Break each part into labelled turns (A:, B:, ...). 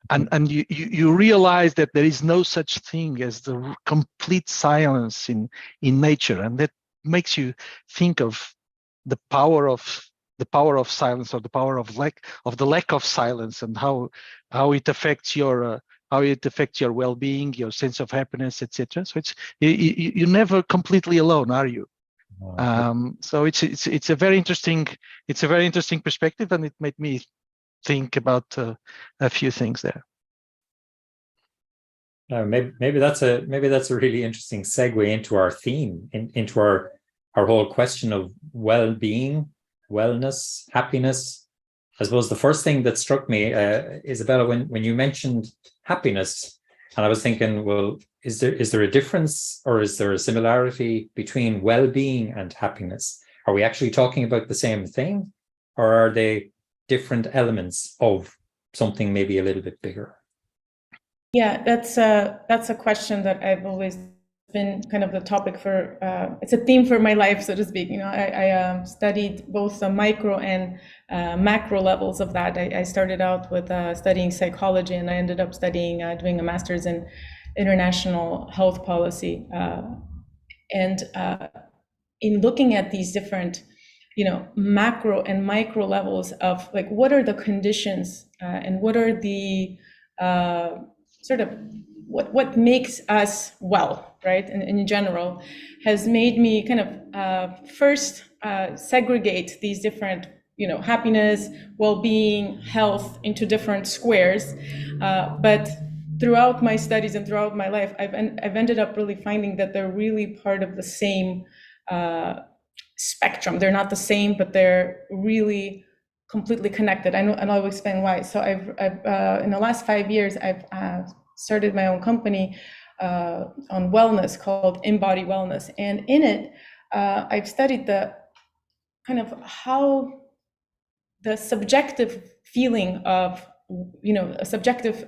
A: and you realize that there is no such thing as the complete silence in nature, and that makes you think of the power of silence, or the power of the lack of silence, and how it affects your well-being, your sense of happiness, etc. So it's you're never completely alone, are you? So it's a very interesting perspective, and it made me think about a few things there.
B: Maybe that's a really interesting segue into our theme, into our whole question of well-being, wellness, happiness. I suppose the first thing that struck me, Isabella, when you mentioned happiness, and I was thinking, well, is there a difference, or is there a similarity between well-being and happiness? Are we actually talking about the same thing, or are they different elements of something maybe a little bit bigger?
C: Yeah, that's a question that I've always been kind of the topic for. It's a theme for my life, so to speak. I studied both the micro and macro levels of that. I started out with studying psychology, and I ended up doing a master's in international health policy. And in looking at these different, macro and micro levels of like, what are the conditions and what are the sort of what makes us well, right? And in general, has made me kind of first segregate these different, happiness, well-being, health into different squares. But throughout my studies and throughout my life, I've ended up really finding that they're really part of the same spectrum. They're not the same, but they're really completely connected. And I'll explain why. So I've in the last 5 years, I've started my own company on wellness called Embody Wellness. And in it, I've studied the kind of how the subjective feeling of, a subjective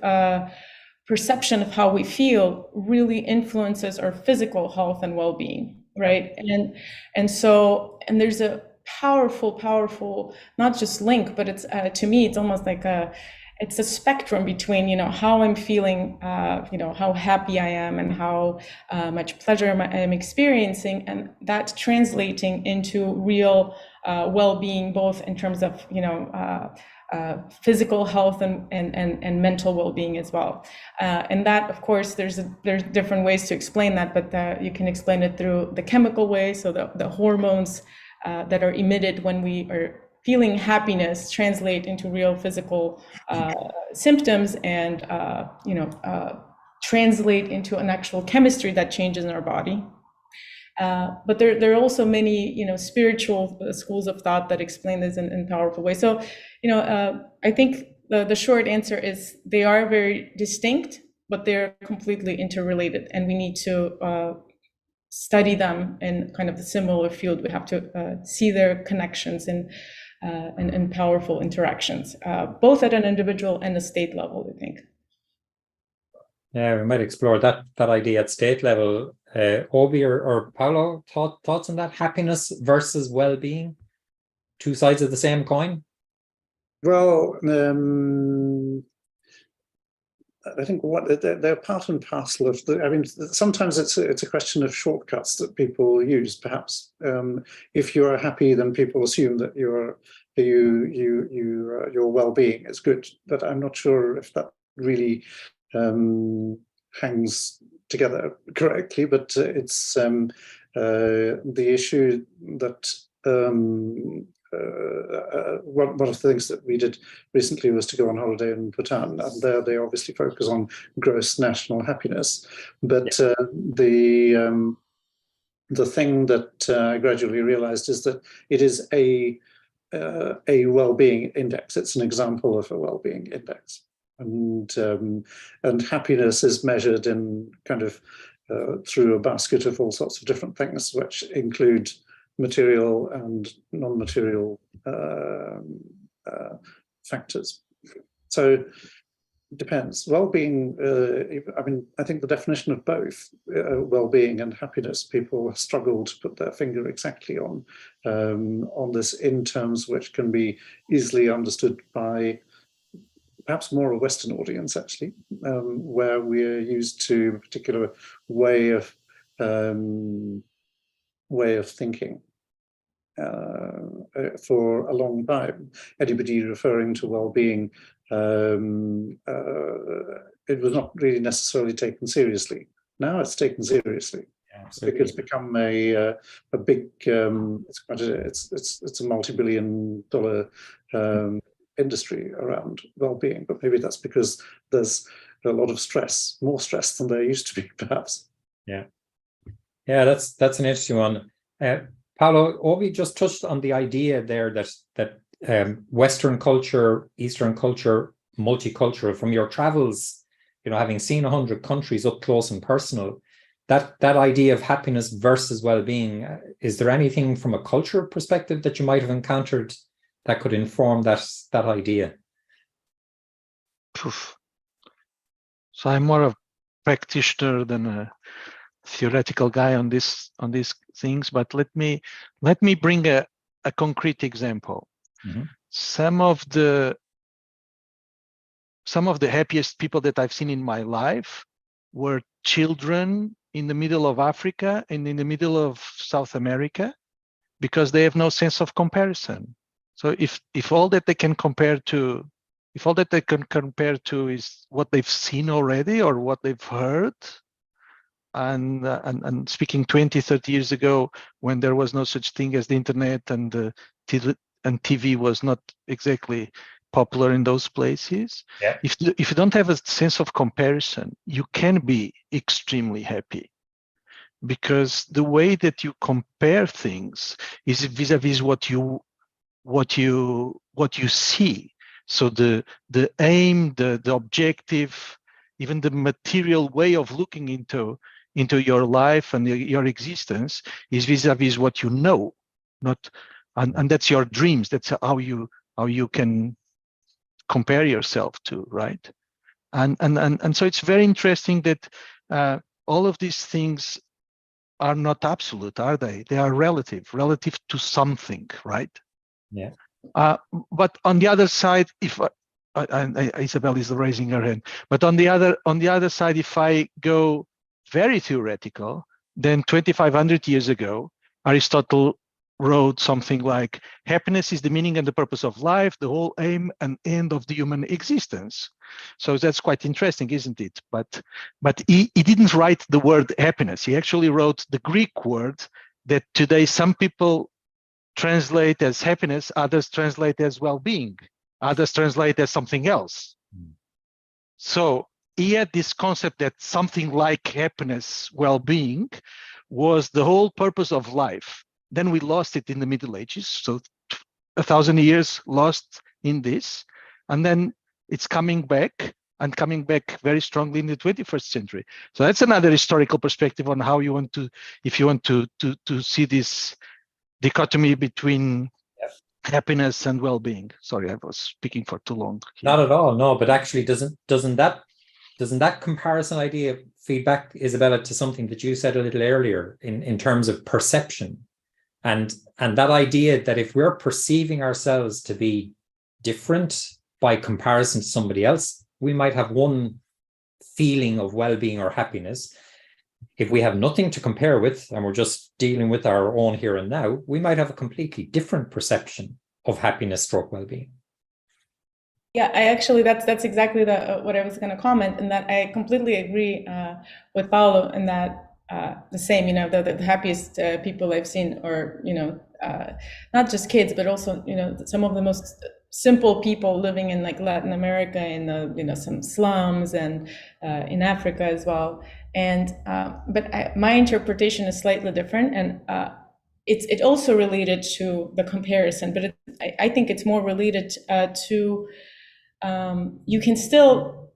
C: perception of how we feel really influences our physical health and well-being, right? And there's a powerful, not just link, but it's to me, it's almost like it's a spectrum between, how I'm feeling, how happy I am, and how much pleasure I'm experiencing, and that translating into real well-being, both in terms of, physical health and mental well-being as well. And that, of course, there's different ways to explain that, but you can explain it through the chemical way. So the hormones that are emitted when we are feeling happiness translate into real physical symptoms, and translate into an actual chemistry that changes in our body. But there are also many, spiritual schools of thought that explain this in powerful ways. So, I think the short answer is they are very distinct, but they're completely interrelated, and we need to study them in kind of the similar field. We have to see their connections and powerful interactions, both at an individual and a state level, I think.
B: Yeah, we might explore that idea at state level. Obi or Paolo, thoughts on that? Happiness versus well-being, two sides of the same coin?
D: Well, I think they're part and parcel of sometimes it's a question of shortcuts that people use. Perhaps if you are happy, then people assume that your well-being is good. But I'm not sure if that really hangs together correctly. But it's the issue that one of the things that we did recently was to go on holiday in Bhutan, and there they obviously focus on gross national happiness. But the thing that I gradually realized is that it is a well-being index. It's an example of a well-being index, and happiness is measured in kind of through a basket of all sorts of different things, which include material and non-material factors. So it depends. Well-being, I think the definition of both well-being and happiness, people struggle to put their finger exactly on this in terms which can be easily understood by perhaps more a Western audience, actually, where we're used to a particular way of thinking for a long time. Anybody referring to well-being, it was not really necessarily taken seriously. Now it's taken seriously.
B: Absolutely.
D: It's become a big it's a multi-billion-dollar industry around well-being, but maybe that's because there's a lot of stress, more stress than there used to be, perhaps.
B: Yeah, that's an interesting one. Paolo, Ovi just touched on the idea there that Western culture, Eastern culture, multicultural. From your travels, having seen 100 countries up close and personal, that idea of happiness versus well-being, is there anything from a culture perspective that you might have encountered that could inform that idea?
A: Poof. So I'm more of a practitioner than a theoretical guy on these things, but let me bring a concrete example.
B: Mm-hmm.
A: Some of the happiest people that I've seen in my life were children in the middle of Africa and in the middle of South America, because they have no sense of comparison. So if all that they can compare to is what they've seen already or what they've heard, and speaking 20-30 years ago, when there was no such thing as the internet and TV was not exactly popular in those places.
B: Yeah.
A: If you don't have a sense of comparison, you can be extremely happy, because the way that you compare things is vis-a-vis what you see. So the aim, the objective, even the material way of looking into your life and your existence is vis-a-vis what you know, and that's your dreams. That's how you can compare yourself to, right? And so it's very interesting that all of these things are not absolute, are they? They are relative to something, right?
B: Yeah.
A: But on the other side, if Isabel is raising her hand, but on the other side, if I go very theoretical, then 2,500 years ago, Aristotle wrote something like, happiness is the meaning and the purpose of life, the whole aim and end of the human existence. So that's quite interesting, isn't it? But he didn't write the word happiness. He actually wrote the Greek word that today some people translate as happiness, others translate as well-being, others translate as something else. So he had this concept that something like happiness, well-being, was the whole purpose of life. Then we lost it in the Middle Ages, so 1,000 years lost in this, and then it's coming back very strongly in the 21st century. So that's another historical perspective on how you want to, if you want to see this dichotomy between happiness and well-being. Sorry, I was speaking for too long here.
B: Not at all, no. But actually, doesn't that comparison idea feed back, Isabella, to something that you said a little earlier in terms of perception, and that idea that if we're perceiving ourselves to be different by comparison to somebody else, we might have one feeling of well-being or happiness. If we have nothing to compare with and we're just dealing with our own here and now, we might have a completely different perception of happiness stroke well-being.
C: Yeah, I actually, that's exactly what I was going to comment, and that I completely agree with Paolo, and that the same, the happiest people I've seen are, not just kids, but also, some of the most simple people living in like Latin America, in some slums, and in Africa as well. And but my interpretation is slightly different, and it also related to the comparison, but I think it's more related to you can still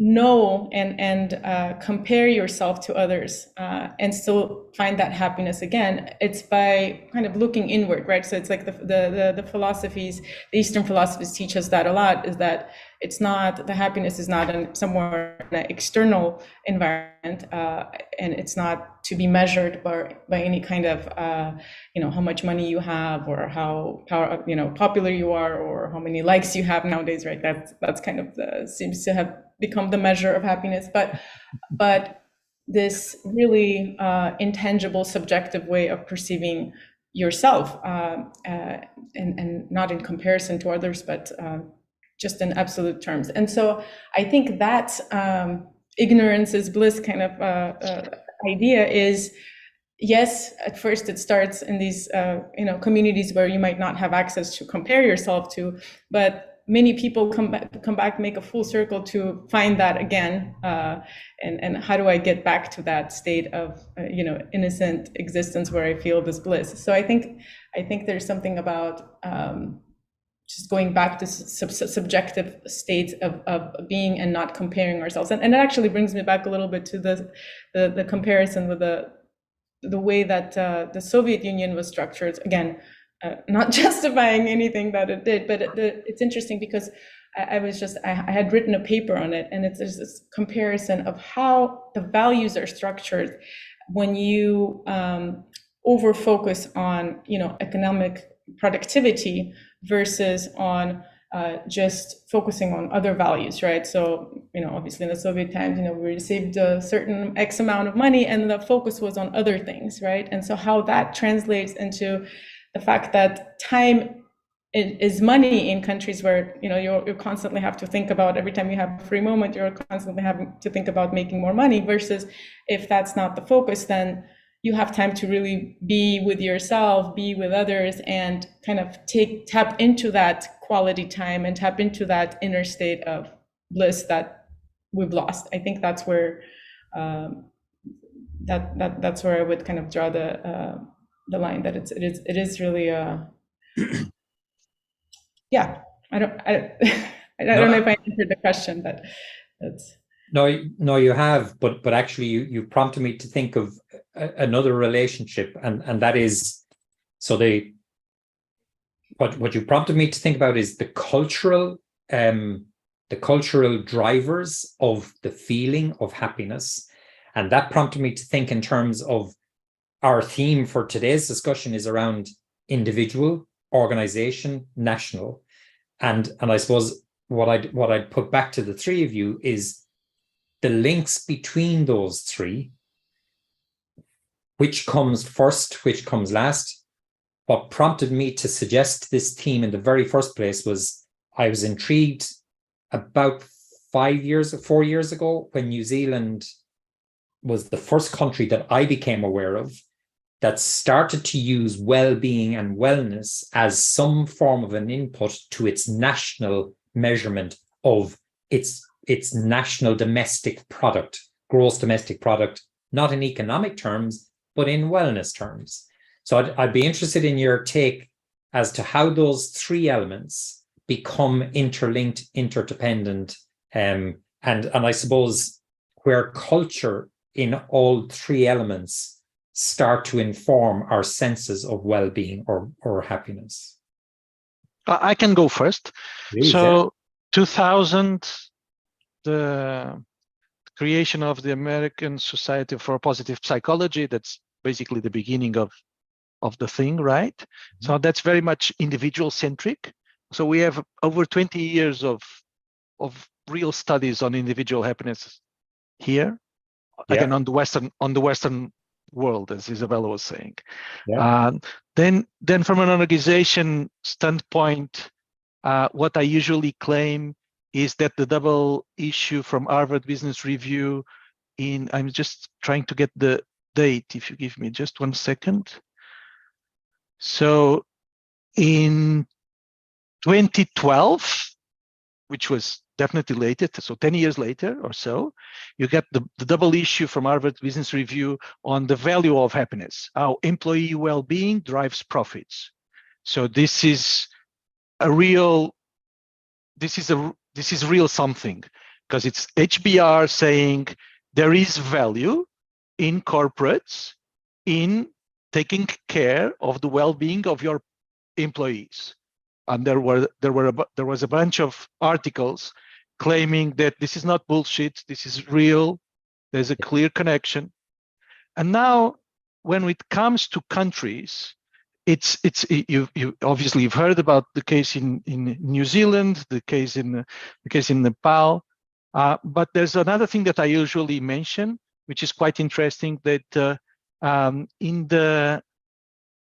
C: know and compare yourself to others and still find that happiness again, it's by kind of looking inward, right? So it's like the philosophies, the Eastern philosophies teach us that a lot, is that it's not, the happiness is not in somewhere in an external environment, and it's not to be measured by any kind of how much money you have, or how popular you are, or how many likes you have nowadays, right? That's kind of seems to have become the measure of happiness, but this really intangible, subjective way of perceiving yourself, and not in comparison to others, but just in absolute terms. And so I think that ignorance is bliss kind of idea is, yes, at first it starts in these communities where you might not have access to compare yourself to, but many people come back, make a full circle to find that again, and how do I get back to that state of innocent existence where I feel this bliss? So I think there's something about just going back to subjective states of being and not comparing ourselves, and it actually brings me back a little bit to the comparison with the way that the Soviet Union was structured. Again, not justifying anything that it did, but it's interesting because I had written a paper on it, and there's this comparison of how the values are structured when you over focus on economic productivity versus on just focusing on other values, right? So obviously in the Soviet times, we received a certain X amount of money, and the focus was on other things, right? And so how that translates into the fact that time is money in countries where you constantly have to think about, every time you have a free moment, you're constantly having to think about making more money, versus if that's not the focus, then you have time to really be with yourself, be with others, and kind of tap into that quality time and tap into that inner state of bliss that we've lost. I think that's where that's where I would kind of draw the line, that it is really yeah. I don't know if I answered the question, but that's
B: no, you have, but actually you prompted me to think of another relationship, and that is, so what you prompted me to think about is the cultural drivers of the feeling of happiness, and that prompted me to think in terms of our theme for today's discussion is around individual, organization, national, and I suppose what I'd put back to the three of you is the links between those three. Which comes first, which comes last? What prompted me to suggest this theme in the very first place was I was intrigued about 4 years ago, when New Zealand was the first country that I became aware of that started to use well-being and wellness as some form of an input to its national measurement of its national domestic product, gross domestic product, not in economic terms, but in wellness terms. So I'd be interested in your take as to how those three elements become interlinked, interdependent, and I suppose where culture in all three elements start to inform our senses of well-being or happiness.
A: I can go first.
B: Please,
A: so
B: yeah.
A: 2000, the creation of the American Society for Positive Psychology, that's basically the beginning of the thing, right? Mm-hmm. So that's very much individual centric. So we have over 20 years of real studies on individual happiness here, again, on the Western world, as Isabella was saying. Then from an organization standpoint, what I usually claim is that the double issue from Harvard Business Review I'm just trying to get the date, if you give me just 1 second. So in 2012, which was definitely later, so 10 years later or so, you get the double issue from Harvard Business Review on the value of happiness, how employee well-being drives profits. So this is real something. because it's HBR saying there is value in corporates in taking care of the well-being of your employees. And there was a bunch of articles claiming that this is not bullshit, this is real, there's a clear connection. And now, when it comes to countries, you obviously you've heard about the case in New Zealand, the case in Nepal, but there's another thing that I usually mention, which is quite interesting, that in the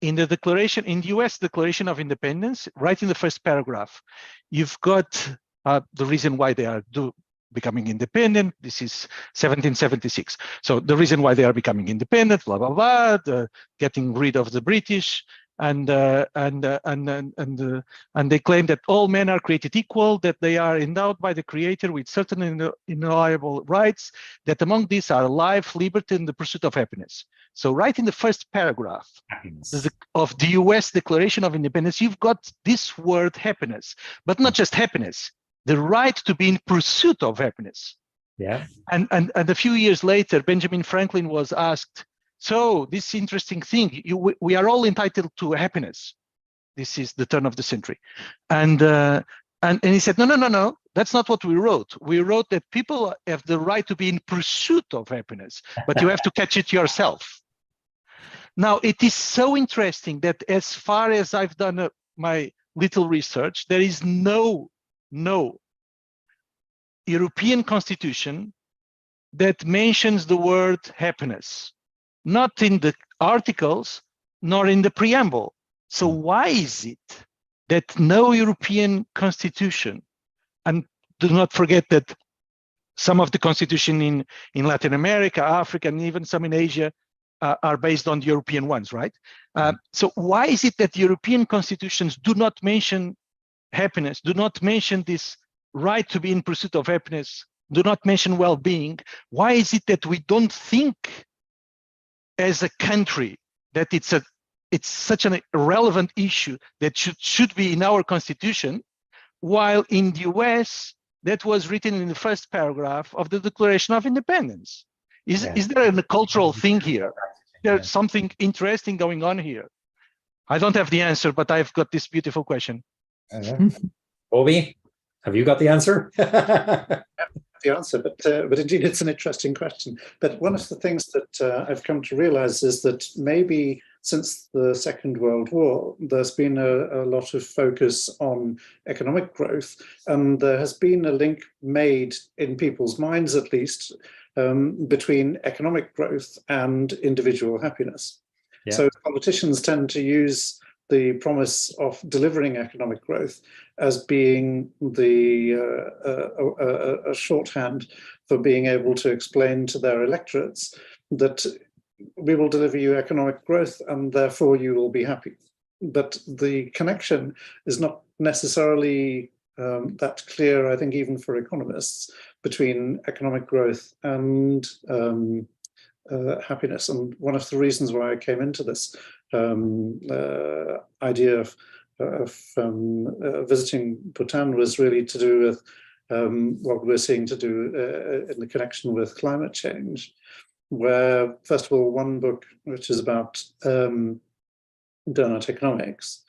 A: declaration, in the US Declaration of Independence, right in the first paragraph, you've got the reason why they are becoming independent. This is 1776. So the reason why they are becoming independent, blah blah blah, getting rid of the British, and they claim that all men are created equal, that they are endowed by the Creator with certain inalienable rights, that among these are life, liberty, and the pursuit of happiness. So right in the first paragraph of the US Declaration of Independence, you've got this word happiness, but not just happiness, the right to be in pursuit of happiness.
B: Yeah.
A: And a few years later, Benjamin Franklin was asked, so this interesting thing, we are all entitled to happiness. This is the turn of the century. And he said, no, that's not what we wrote. We wrote that people have the right to be in pursuit of happiness, but you have to catch it yourself. Now, it is so interesting that as far as I've done my little research, there is no European constitution that mentions the word happiness, not in the articles, nor in the preamble. So why is it that no European constitution, and do not forget that some of the constitution in Latin America, Africa, and even some in Asia are based on the European ones, right? So why is it that European constitutions do not mention happiness, do not mention this right to be in pursuit of happiness, do not mention well-being? Why is it that we don't think as a country that it's such an irrelevant issue that should be in our constitution, while in the US that was written in the first paragraph of the Declaration of Independence? Is there a cultural thing here? There's something interesting going on here. I don't have the answer, but I've got this beautiful question.
B: Obi, have you got the answer?
D: The answer, but indeed it's an interesting question. But one of the things that I've come to realize is that maybe since the Second World War, there's been a lot of focus on economic growth, and there has been a link made in people's minds, at least, between economic growth and individual happiness. Yeah. So politicians tend to use the promise of delivering economic growth as being a shorthand for being able to explain to their electorates that we will deliver you economic growth and therefore you will be happy. But the connection is not necessarily that clear, I think, even for economists, between economic growth and happiness. And one of the reasons why I came into this idea of visiting Bhutan was really to do with what we're seeing to do in the connection with climate change, where, first of all, one book, which is about donut economics,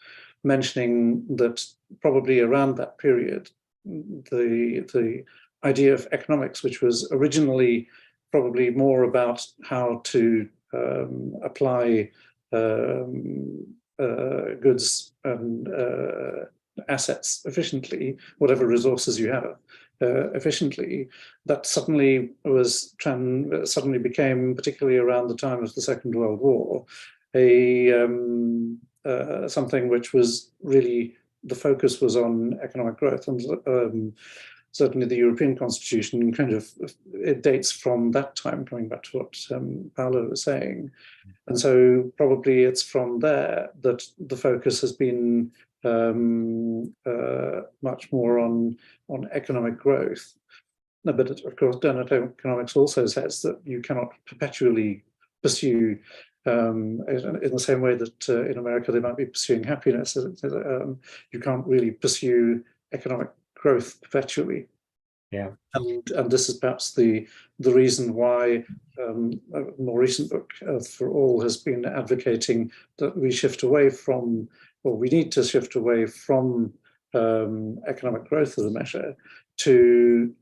D: mentioning that probably around that period, the idea of economics, which was originally probably more about how to apply goods and assets efficiently, whatever resources you have efficiently, that suddenly became, particularly around the time of the Second World War, something which was really, the focus was on economic growth. And certainly the European Constitution it dates from that time, coming back to what Paolo was saying. And so probably it's from there that the focus has been much more on economic growth. No, but of course, donut economics also says that you cannot perpetually pursue, in the same way that in America they might be pursuing happiness, you can't really pursue economic growth perpetually.
B: Yeah.
D: And this is perhaps the reason why a more recent book, Earth for All, has been advocating that we shift away from, or we need to shift away from economic growth as a measure to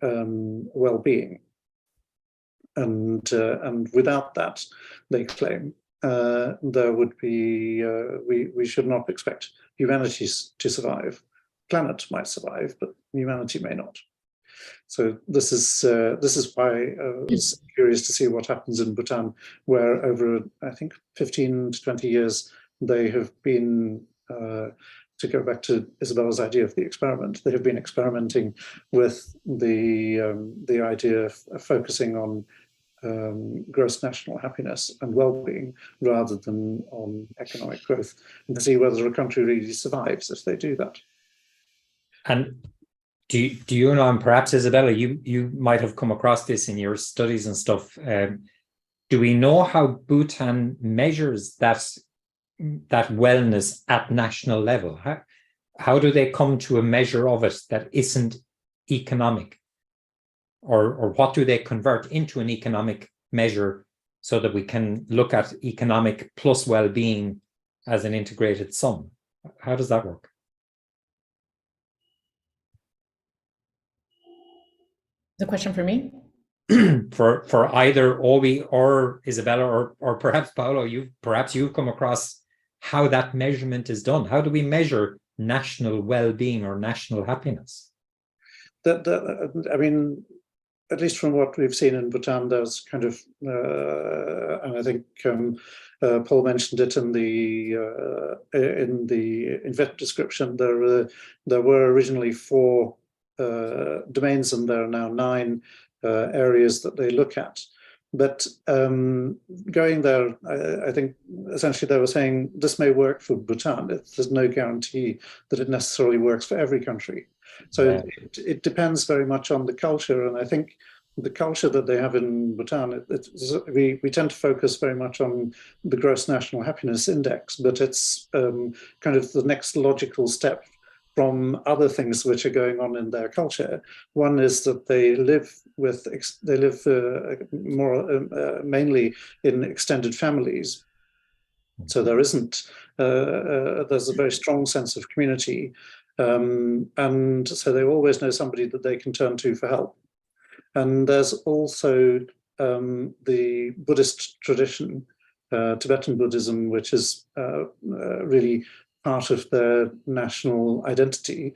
D: well-being. And without that, they claim, there would be, we should not expect humanity to survive. Planet might survive, but humanity may not. So this is why I was curious to see what happens in Bhutan, where over, I think, 15 to 20 years, they have been, to go back to Isabella's idea of the experiment, they have been experimenting with the idea of focusing on gross national happiness and well-being rather than on economic growth, and to see whether a country really survives if they do that.
B: And do you know, and perhaps Isabella, you might have come across this in your studies and stuff. Do we know how Bhutan measures that wellness at national level? How do they come to a measure of it that isn't economic? Or what do they convert into an economic measure so that we can look at economic plus well-being as an integrated sum? How does that work?
C: The question for me?
B: for either Obi or Isabella or perhaps Paolo, you've come across how that measurement is done. How do we measure national well-being or national happiness?
D: I mean, at least from what we've seen in Bhutan, there's kind of, and I think Paul mentioned it in the event description. There were originally 4 domains, and there are now 9 areas that they look at. But going there, I think essentially they were saying this may work for Bhutan. There's no guarantee that it necessarily works for every country. So yeah. It depends very much on the culture. And I think the culture that they have in Bhutan, we tend to focus very much on the gross national happiness index, but it's kind of the next logical step from other things which are going on in their culture. One is that they live mainly in extended families. So there isn't, there's a very strong sense of community. And so they always know somebody that they can turn to for help. And there's also the Buddhist tradition, Tibetan Buddhism, which is really part of their national identity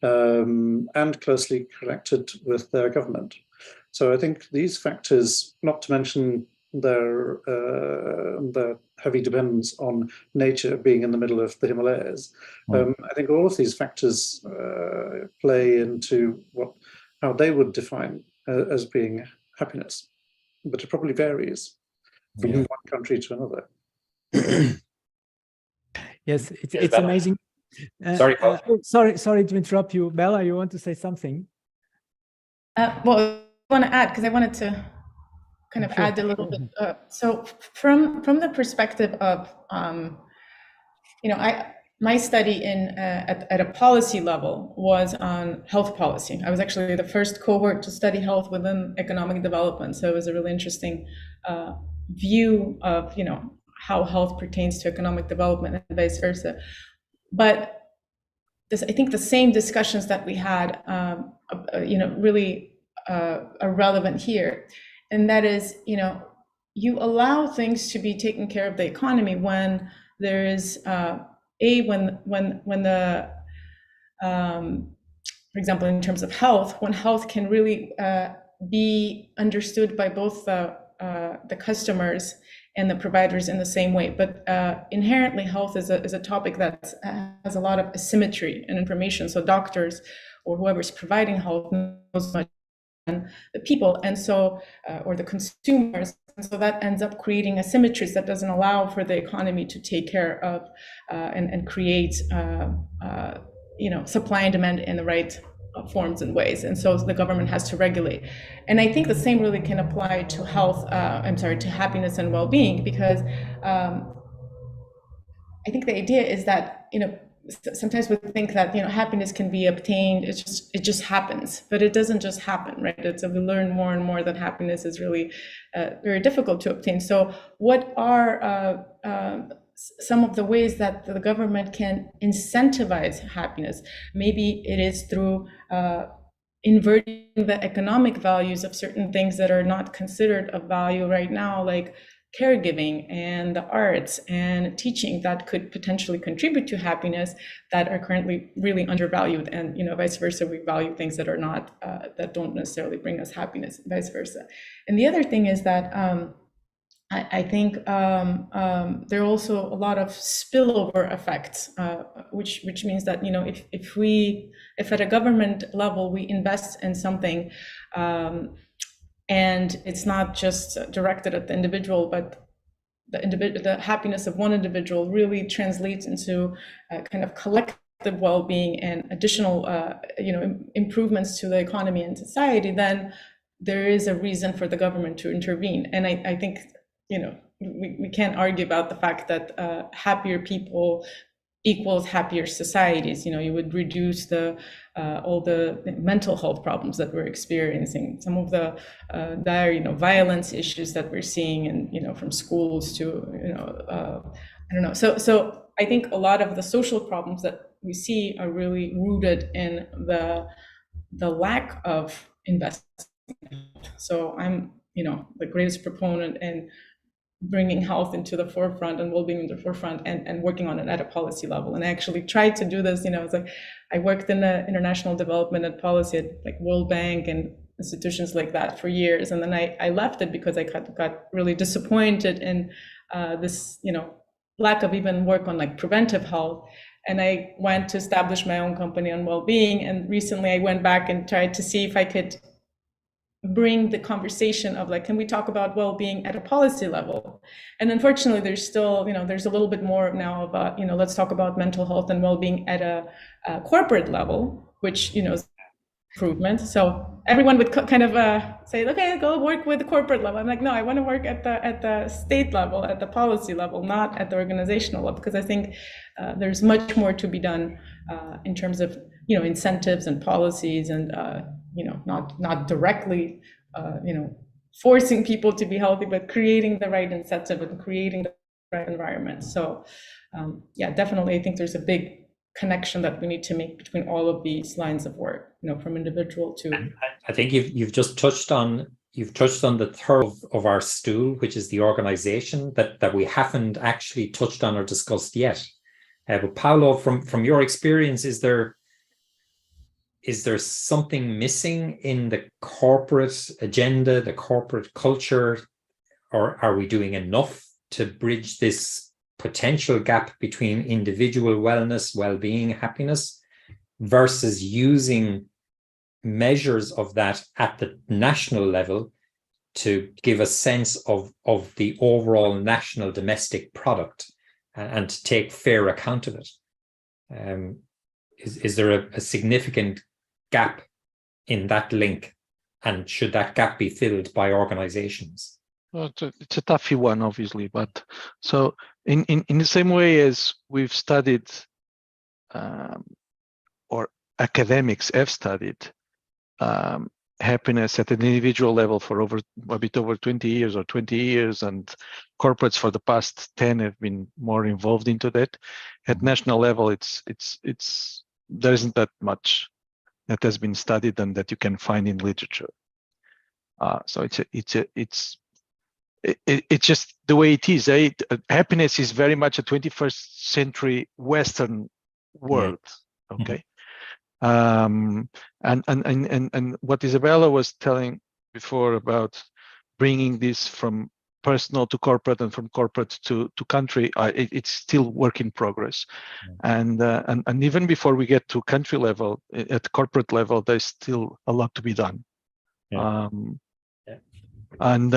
D: and closely connected with their government. So I think these factors, not to mention their heavy dependence on nature, being in the middle of the Himalayas, I think all of these factors play into how they would define as being happiness, but it probably varies from one country to another.
E: Yes, it's amazing.
B: Sorry,
E: sorry to interrupt you, Bella. You want to say something?
C: Well, I want to add, because I wanted to kind of add a little bit. So from the perspective of, my study at a policy level was on health policy. I was actually the first cohort to study health within economic development. So it was a really interesting view of, how health pertains to economic development and vice versa. But I think the same discussions that we had, really are relevant here. And that is, you allow things to be taken care of the economy when there is, when the, for example, in terms of health, when health can really be understood by both the customers and the providers in the same way. But inherently, health is a topic that has a lot of asymmetry in information. So doctors or whoever's providing health knows much than the people, and so or the consumers. And so that ends up creating asymmetries that doesn't allow for the economy to take care of and create supply and demand in the right forms and ways. And so the government has to regulate. And I think the same really can apply to health, to happiness and well-being, because I think the idea is that, sometimes we think that, you know, happiness can be obtained. It just happens, but it doesn't just happen, right? It's, we learn more and more that happiness is really very difficult to obtain. So what are some of the ways that the government can incentivize happiness? Maybe it is through inverting the economic values of certain things that are not considered of value right now, like caregiving and the arts and teaching, that could potentially contribute to happiness, that are currently really undervalued, and, you know, vice versa, we value things that are not that don't necessarily bring us happiness, and vice versa. And the other thing is that I think there are also a lot of spillover effects, which means that, you know, if at a government level we invest in something, and it's not just directed at the individual, but the happiness of one individual really translates into kind of collective well-being and additional, you know, improvements to the economy and society, then there is a reason for the government to intervene. And I think, you know, we can't argue about the fact that happier people equals happier societies. You know, you would reduce the all the mental health problems that we're experiencing, some of the dire, you know, violence issues that we're seeing, and, you know, from schools to, you know, I don't know. So I think a lot of the social problems that we see are really rooted in the lack of investment. So I'm, you know, the greatest proponent in bringing health into the forefront and well-being in the forefront, and working on it at a policy level. And I actually tried to do this, you know, it's like I worked in the international development and policy at like World Bank and institutions like that for years. And then I left it because I got really disappointed in this, you know, lack of even work on like preventive health. And I went to establish my own company on well-being. And recently I went back and tried to see if I could bring the conversation of like, can we talk about well-being at a policy level? And unfortunately, there's still, you know, there's a little bit more now about, you know, let's talk about mental health and well-being at a corporate level, which, you know, is improvement. So everyone would kind of say, okay, go work with the corporate level. I'm like, no, I want to work at the state level, at the policy level, not at the organizational level, because I think there's much more to be done in terms of, you know, incentives and policies, and you know, not directly, you know, forcing people to be healthy, but creating the right incentive and creating the right environment. So yeah, definitely, I think there's a big connection that we need to make between all of these lines of work, you know, from individual to.
B: And I think you've just touched on the third of our stool, which is the organization that we haven't actually touched on or discussed yet. But Paolo, from your experience, is there something missing in the corporate agenda, the corporate culture, or are we doing enough to bridge this potential gap between individual wellness, well-being, happiness, versus using measures of that at the national level to give a sense of the overall national domestic product and to take fair account of it? Is there a significant gap in that link, and should that gap be filled by organizations?
A: Well, it's a toughy one, obviously, but so in the same way as we've studied, or academics have studied happiness at an individual level for a bit over 20 years or 20 years, and corporates for the past 10 have been more involved into that. At national level, there isn't that much that has been studied and that you can find in literature. So it's just the way it is. Happiness is very much a 21st century Western world.
B: Yeah.
A: Okay. And what Isabella was telling before about bringing this from personal to corporate and from corporate to country, it's still work in progress. And even before we get to country level, at corporate level, there's still a lot to be done.
B: Yeah.
A: And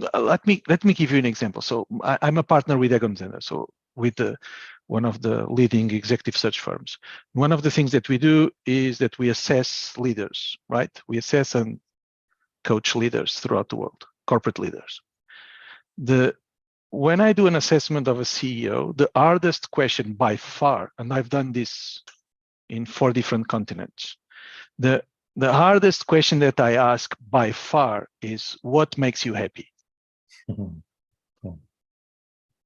A: let me give you an example. So I'm a partner with Egon Zehnder, so with one of the leading executive search firms. One of the things that we do is that we assess leaders, right? We assess and coach leaders throughout the world, corporate leaders. The when I do an assessment of a CEO, the hardest question by far, and I've done this in 4 different continents, the hardest question that I ask by far is, what makes you happy?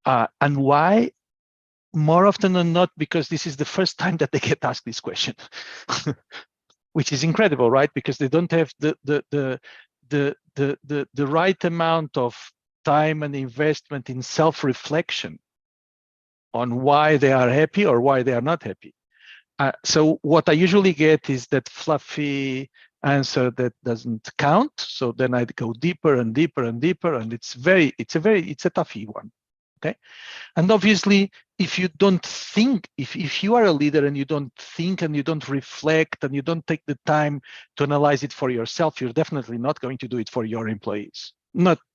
A: And why? More often than not, because this is the first time that they get asked this question, which is incredible, right? Because they don't have the right amount of time and investment in self-reflection on why they are happy or why they are not happy. So what I usually get is that fluffy answer that doesn't count. So then I'd go deeper and deeper and deeper, and it's a toughy one. Okay. And obviously, if you don't think, if you are a leader and you don't think and you don't reflect and you don't take the time to analyze it for yourself, you're definitely not going to do it for your employees.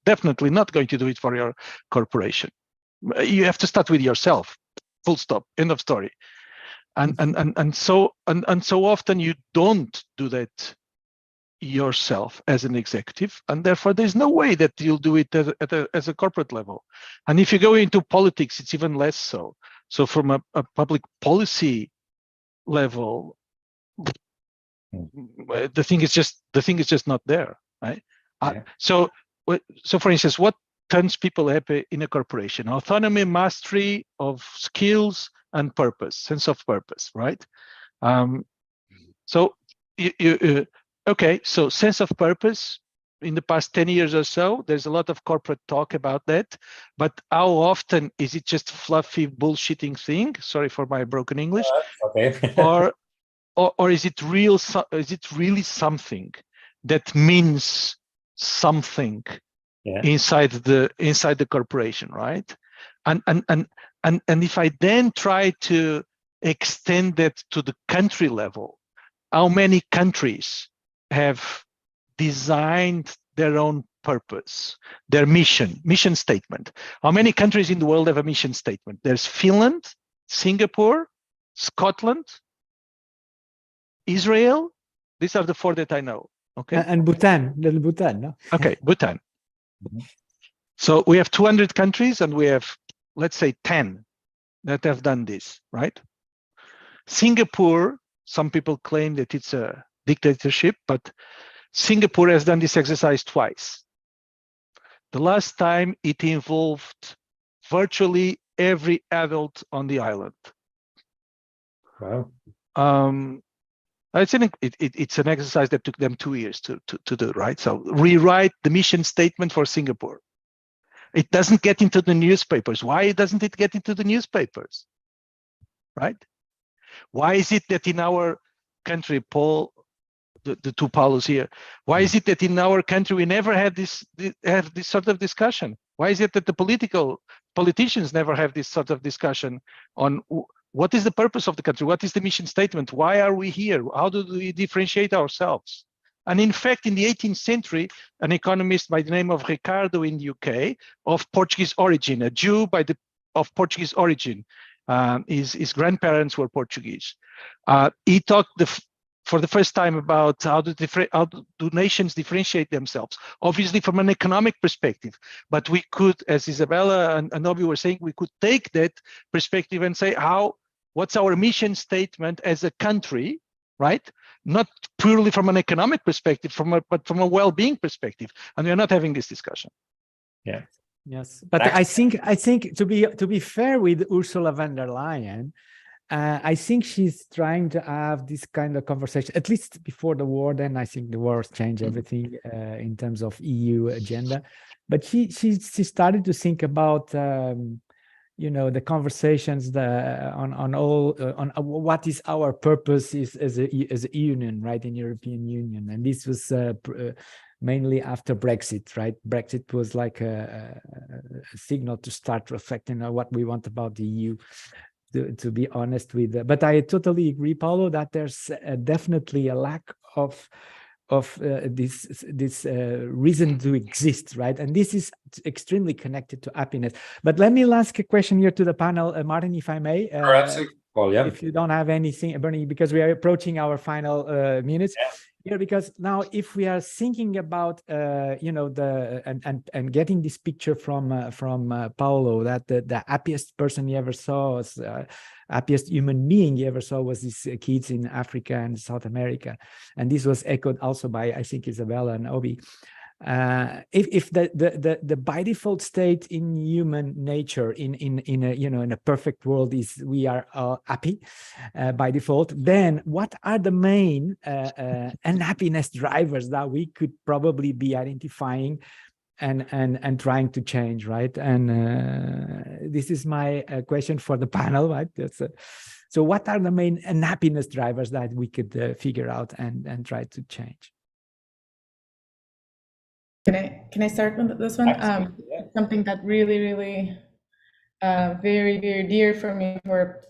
A: Definitely not going to do it for your corporation. You have to start with yourself. Full stop. End of story. And so often you don't do that yourself as an executive, and therefore there's no way that you'll do it as a corporate level. And if you go into politics, it's even less so. So from a public policy level, the thing is just not there, right? Yeah. So for instance, what turns people happy in a corporation? Autonomy, mastery of skills, and purpose, sense of purpose, right? So okay, so sense of purpose, in the past 10 years or so, there's a lot of corporate talk about that, but how often is it just fluffy bullshitting thing? Sorry for my broken English.
B: Okay.
A: or is it real? Is it really something that means something inside the corporation, right? And if I then try to extend that to the country level, how many countries have designed their own purpose, their mission statement? How many countries in the world have a mission statement? There's Finland, Singapore, Scotland, Israel. These are the 4 that I know. Okay.
E: And Bhutan, little Bhutan, no?
A: Okay, Bhutan. So we have 200 countries, and we have, let's say, 10 that have done this, right? Singapore, some people claim that it's a dictatorship, but Singapore has done this exercise twice. The last time it involved virtually every adult on the island.
B: Wow.
A: It's an exercise that took them 2 years to do, right? So rewrite the mission statement for Singapore. It doesn't get into the newspapers. Why doesn't it get into the newspapers, right? Why is it that in our country, Paul, the 2 Paulos here, why is it that in our country we never had this sort of discussion? Why is it that the politicians never have this sort of discussion on what is the purpose of the country? What is the mission statement? Why are we here? How do we differentiate ourselves? And in fact, in the 18th century, an economist by the name of Ricardo in the UK, of Portuguese origin, a Jew of Portuguese origin, his grandparents were Portuguese. He talked for the first time about how do nations differentiate themselves, obviously from an economic perspective. But we could, as Isabella and Obi were saying, we could take that perspective and say, what's our mission statement as a country, right? Not purely from an economic perspective, but from a well-being perspective. And we're not having this discussion.
B: Yeah.
E: Yes, but I think to be fair with Ursula von der Leyen, I think she's trying to have this kind of conversation, at least before the war. Then I think the war changed everything in terms of EU agenda. But she started to think about the conversations on what is our purpose as a union, right, in European Union, and this was mainly after Brexit, right? Brexit was like a signal to start reflecting on what we want about the EU. To be honest with, but I totally agree, Paulo, that there's definitely a lack of this reason to exist, right? And this is extremely connected to happiness. But let me ask a question here to the panel, Martin, if I may.
B: Absolutely. Paul, yeah.
E: If you don't have anything, Bernie, because we are approaching our final minutes. Yeah, because now if we are thinking about you know, the and getting this picture from Paulo, that the happiest person he ever saw was happiest human being he ever saw was these kids in Africa and South America, and this was echoed also by, I think, Isabella and Obi. If the by default state in human nature in a, you know, in a perfect world is we are happy by default, then what are the main unhappiness drivers that we could probably be identifying and trying to change, right? And this is my question for the panel, right? So what are the main unhappiness drivers that we could figure out and try to change?
C: Can I start with this one? Something that really very dear for me for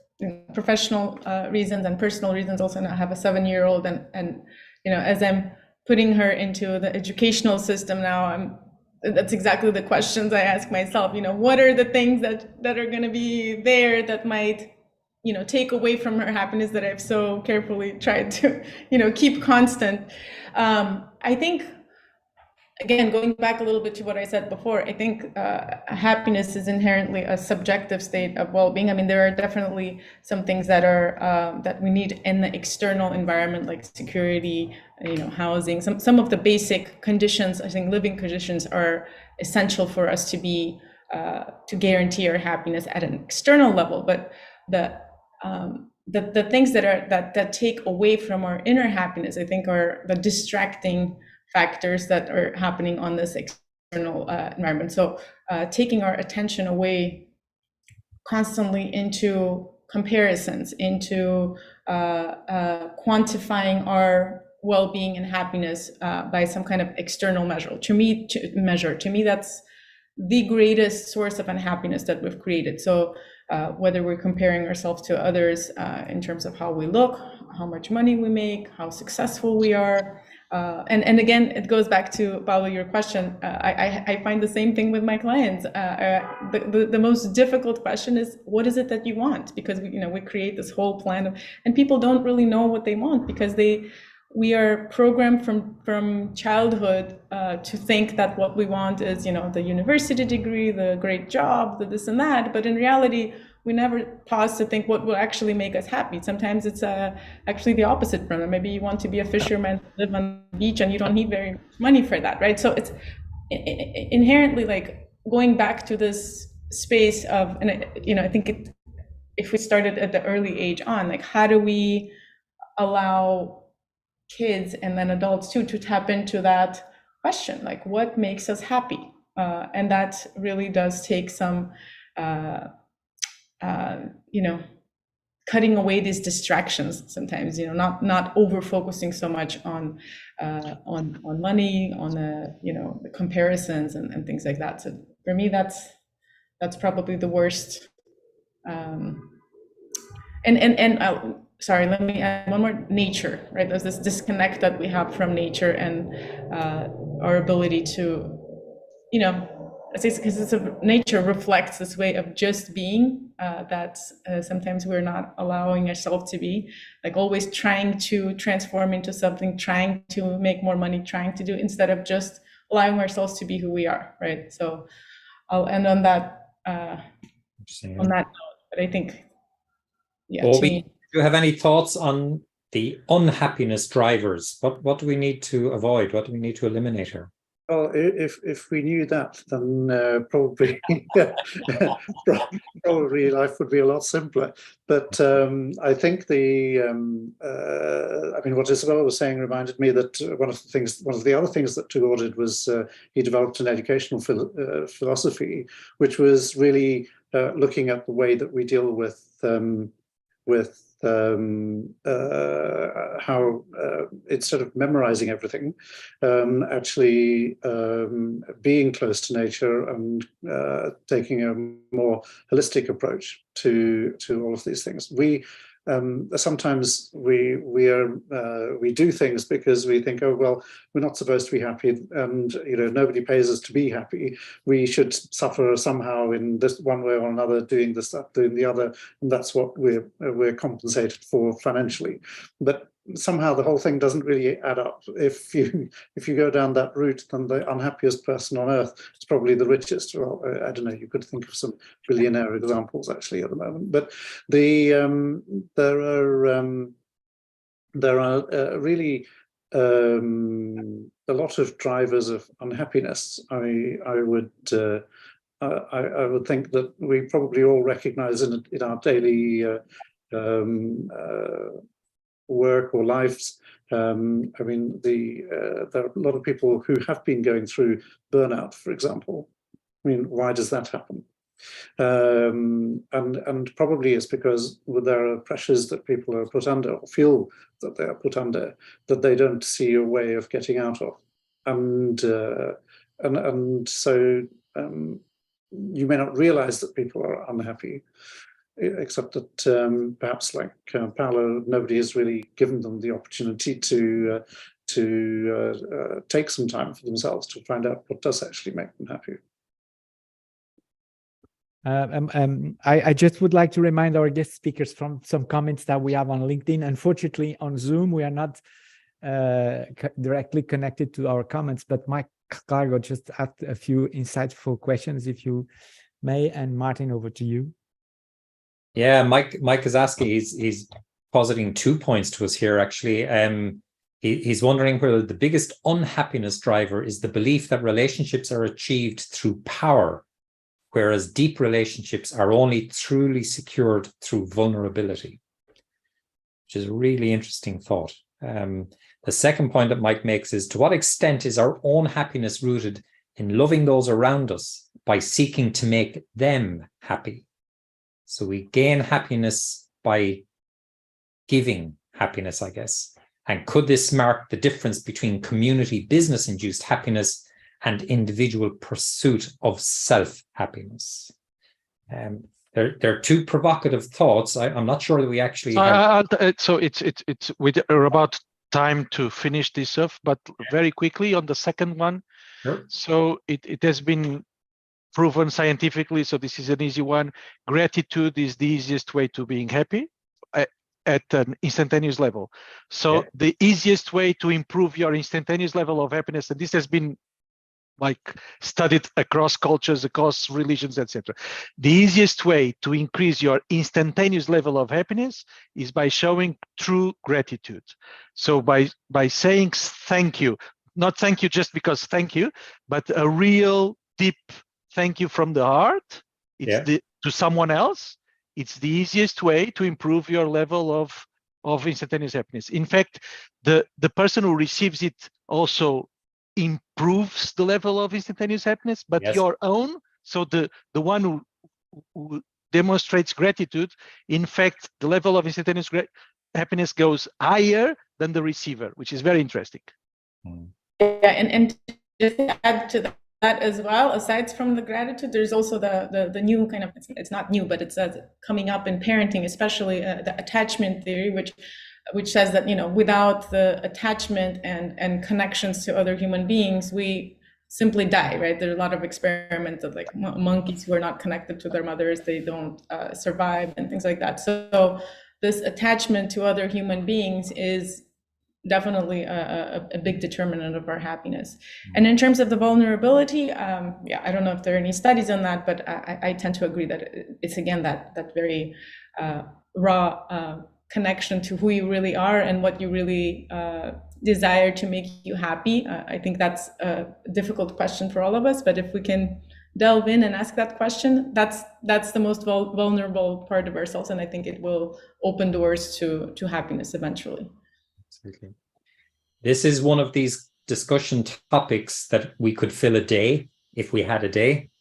C: professional reasons and personal reasons. Also, I have a 7-year-old, and you know, as I'm putting her into the educational system now, that's exactly the questions I ask myself. You know, what are the things that are going to be there that might, you know, take away from her happiness that I've so carefully tried to, you know, keep constant. I think, again, going back a little bit to what I said before, I think happiness is inherently a subjective state of well-being. I mean, there are definitely some things that are that we need in the external environment, like security, you know, housing. Some of the basic conditions, I think, living conditions are essential for us to be to guarantee our happiness at an external level. But the things that take away from our inner happiness, I think, are the distracting factors that are happening on this external environment. So taking our attention away constantly into comparisons, into quantifying our well-being and happiness by some kind of external measure. To me, that's the greatest source of unhappiness that we've created. So whether we're comparing ourselves to others in terms of how we look, how much money we make, how successful we are. And again, it goes back to, Paulo, your question. I find the same thing with my clients. The most difficult question is, what is it that you want? Because we create this whole plan and people don't really know what they want, because we are programmed from childhood to think that what we want is, the university degree, the great job, the this and that. But in reality, we never pause to think what will actually make us happy. Sometimes it's actually the opposite from it. Maybe you want to be a fisherman, live on the beach, and you don't need very much money for that, right? So it's inherently like going back to this space of, and I think if we started at the early age on, like, how do we allow kids and then adults too to tap into that question, like, what makes us happy? And that really does take some cutting away these distractions sometimes, not over focusing so much on money, on the comparisons and things like that. So for me, that's probably the worst. Sorry, let me add one more: nature, right? There's this disconnect that we have from nature and our ability to, because nature reflects this way of just being that sometimes we're not allowing ourselves to be, like, always trying to transform into something, trying to make more money, trying to do, instead of just allowing ourselves to be who we are, right? So I'll end on that note. But I think,
B: Bobby, do you have any thoughts on the unhappiness drivers? What do we need to avoid? What do we need to eliminate here?
D: Well, if we knew that, then probably probably life would be a lot simpler. But I think what Isabella was saying reminded me that one of the other things that Tagore did was he developed an educational philosophy, which was really looking at the way that we deal with how instead of memorizing everything, actually being close to nature and taking a more holistic approach to all of these things. Sometimes we do things because we think, oh well, we're not supposed to be happy, and nobody pays us to be happy. We should suffer somehow in this one way or another, doing this, doing the other, and that's what we're compensated for financially. But somehow the whole thing doesn't really add up. If you go down that route, then the unhappiest person on earth is probably the richest. Well, I don't know. You could think of some billionaire examples actually at the moment, but there are really a lot of drivers of unhappiness. I would think that we probably all recognise in our daily work or lives. I mean, there are a lot of people who have been going through burnout, for example. I mean, why does that happen? And probably it's because there are pressures that people are put under, or feel that they are put under, that they don't see a way of getting out of, and so you may not realize that people are unhappy, except that perhaps, like Paolo, nobody has really given them the opportunity to take some time for themselves to find out what does actually make them happy.
E: I just would like to remind our guest speakers from some comments that we have on LinkedIn. Unfortunately, on Zoom, we are not directly connected to our comments, but Mike Cargo just asked a few insightful questions, if you may. And Martin, over to you.
B: Yeah, Mike is asking, he's positing 2 points to us here, actually. He's wondering whether the biggest unhappiness driver is the belief that relationships are achieved through power, whereas deep relationships are only truly secured through vulnerability, which is a really interesting thought. The second point that Mike makes is, to what extent is our own happiness rooted in loving those around us by seeking to make them happy? So we gain happiness by giving happiness, I guess. And could this mark the difference between community business-induced happiness and individual pursuit of self-happiness? They're two provocative thoughts. I'm not sure that we actually have...
A: So it's we're about time to finish this off, but very quickly on the second one.
B: Sure.
A: So it has been proven scientifically, so this is an easy one. Gratitude is the easiest way to being happy at an instantaneous level. So the easiest way to improve your instantaneous level of happiness, and this has been like studied across cultures, across religions, etc. The easiest way to increase your instantaneous level of happiness is by showing true gratitude. So by saying thank you, not thank you just because thank you, but a real deep thank you from the heart. It's to someone else. It's the easiest way to improve your level of instantaneous happiness. In fact, the person who receives it also improves the level of instantaneous happiness, but your own. So the one who demonstrates gratitude, in fact, the level of instantaneous happiness goes higher than the receiver, which is very interesting.
C: Yeah, and just to add to that as well, aside from the gratitude, there's also the new kind of, it's not new, but it's coming up in parenting, especially the attachment theory, which says that, you know, without the attachment and connections to other human beings, we simply die, right? There are a lot of experiments of like monkeys who are not connected to their mothers, they don't survive and things like that. So this attachment to other human beings is definitely a big determinant of our happiness. And in terms of the vulnerability, I don't know if there are any studies on that, but I tend to agree that it's, again, that very raw connection to who you really are and what you really desire to make you happy. I think that's a difficult question for all of us, but if we can delve in and ask that question, that's the most vulnerable part of ourselves, and I think it will open doors to happiness eventually.
B: Absolutely. This is one of these discussion topics that we could fill a day if we had a day.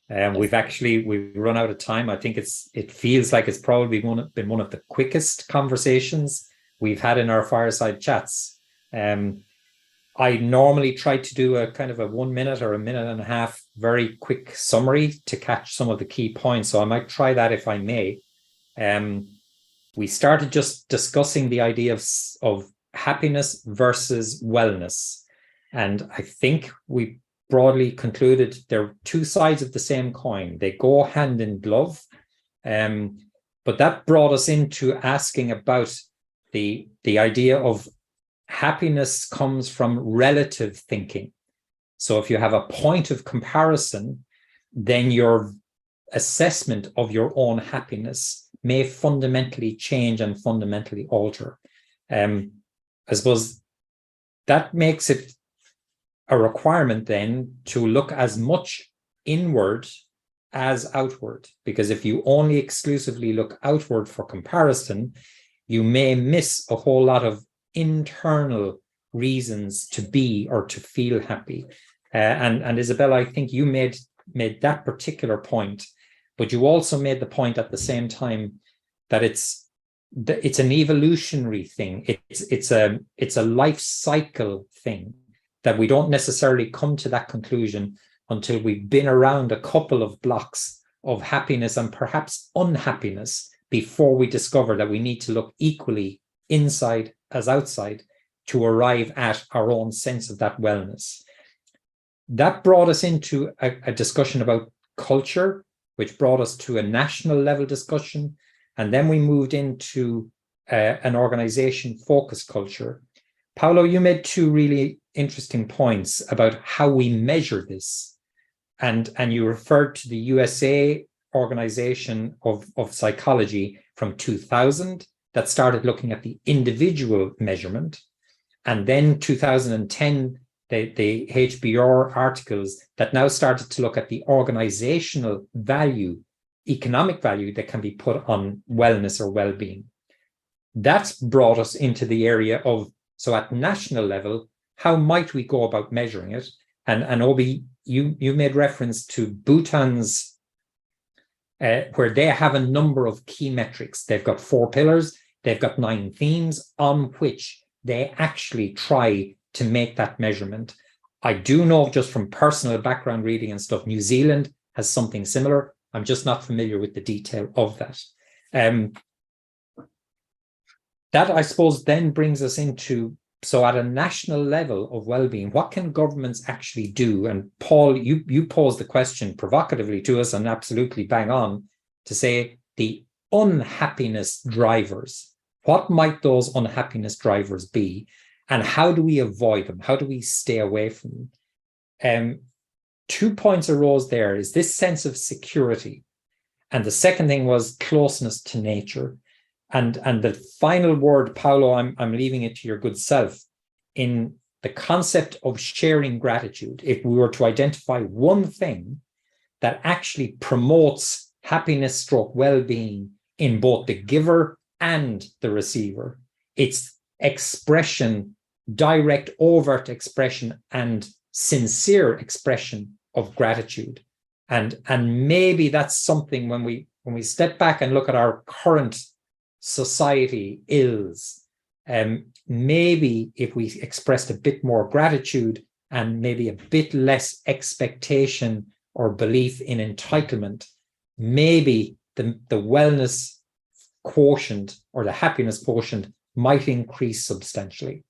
B: We've run out of time. I think it feels like it's probably been one of the quickest conversations we've had in our fireside chats. I normally try to do a kind of a 1 minute or a minute and a half very quick summary to catch some of the key points. So I might try that if I may. We started just discussing the idea of happiness versus wellness. And I think we broadly concluded they're two sides of the same coin. They go hand in glove. But that brought us into asking about the idea of happiness comes from relative thinking. So if you have a point of comparison, then your assessment of your own happiness may fundamentally change and fundamentally alter. I suppose that makes it a requirement then to look as much inward as outward, because if you only exclusively look outward for comparison, you may miss a whole lot of internal reasons to be or to feel happy. And Isabella, I think you made that particular point, but you also made the point at the same time that it's an evolutionary thing. It's a life cycle thing, that we don't necessarily come to that conclusion until we've been around a couple of blocks of happiness and perhaps unhappiness before we discover that we need to look equally inside as outside to arrive at our own sense of that wellness. That brought us into a discussion about culture, which brought us to a national level discussion. And then we moved into an organization focused culture. Paolo, you made two really interesting points about how we measure this. And you referred to the USA Organization of Psychology from 2000 that started looking at the individual measurement. And then 2010, the HBR articles that now started to look at the organizational value, economic value that can be put on wellness or well-being. That's brought us into the area of, so at national level, how might we go about measuring it? And Obi, you made reference to Bhutan's, where they have a number of key metrics. They've got 4 pillars, they've got 9 themes on which they actually try to make that measurement. I do know just from personal background reading and stuff, New Zealand has something similar. I'm just not familiar with the detail of that. That, I suppose, then brings us into, so at a national level of well-being, what can governments actually do? And Paul, you posed the question provocatively to us and absolutely bang on to say the unhappiness drivers. What might those unhappiness drivers be? And how do we avoid them? How do we stay away from them? 2 points arose there, is this sense of security. And the second thing was closeness to nature. And the final word, Paolo, I'm leaving it to your good self. In the concept of sharing gratitude, if we were to identify one thing that actually promotes happiness stroke well-being in both the giver and the receiver, it's expression, direct, overt expression and sincere expression of gratitude. And maybe that's something when we step back and look at our current society ills, maybe if we expressed a bit more gratitude and maybe a bit less expectation or belief in entitlement, maybe the wellness quotient or the happiness quotient might increase substantially.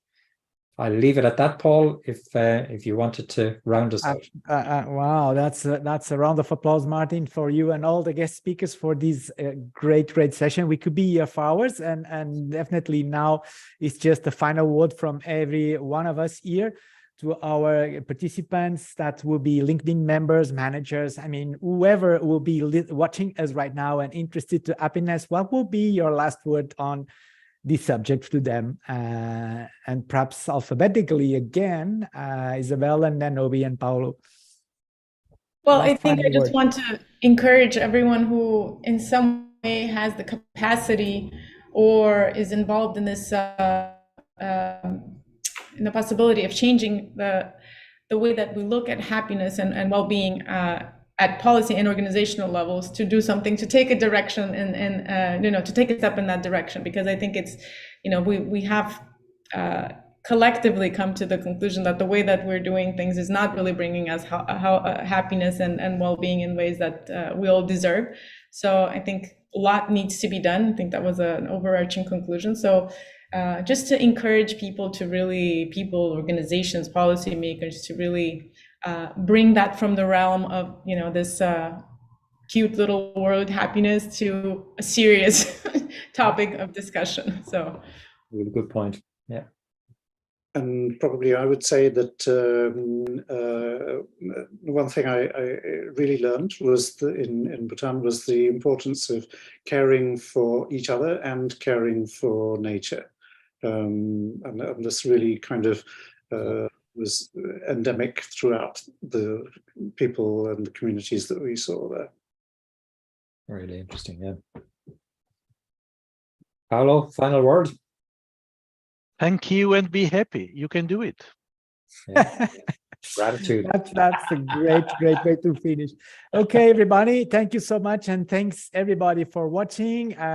B: I'll leave it at that, Paul, if you wanted to round us out.
E: Wow, that's a round of applause, Martin, for you and all the guest speakers for this great session. We could be here for hours, and definitely now it's just the final word from every one of us here to our participants that will be LinkedIn members, managers. I mean, whoever will be watching us right now and interested to happiness, what will be your last word on this subject to them, and perhaps alphabetically again, Isabel, and then Obi and Paolo.
C: Well, I think I just want to encourage everyone who in some way has the capacity or is involved in this, in the possibility of changing the way that we look at happiness and well-being at policy and organizational levels, to do something, to take a direction and to take a step in that direction, because I think it's, we have collectively come to the conclusion that the way that we're doing things is not really bringing us happiness and well-being in ways that we all deserve. So I think a lot needs to be done. I think that was an overarching conclusion. So just to encourage people, organizations, policymakers, to really bring that from the realm of this cute little word happiness to a serious topic of discussion. So
B: really good point. Yeah.
D: And probably I would say that one thing I really learned was in Bhutan was the importance of caring for each other and caring for nature. And this really kind of was endemic throughout the people and the communities that we saw there.
B: Really interesting. Yeah. Paolo, final word.
A: Thank you and be happy. You can do it.
B: Yeah. Gratitude.
E: That's a great way to finish. Okay, everybody, thank you so much, and thanks everybody for watching.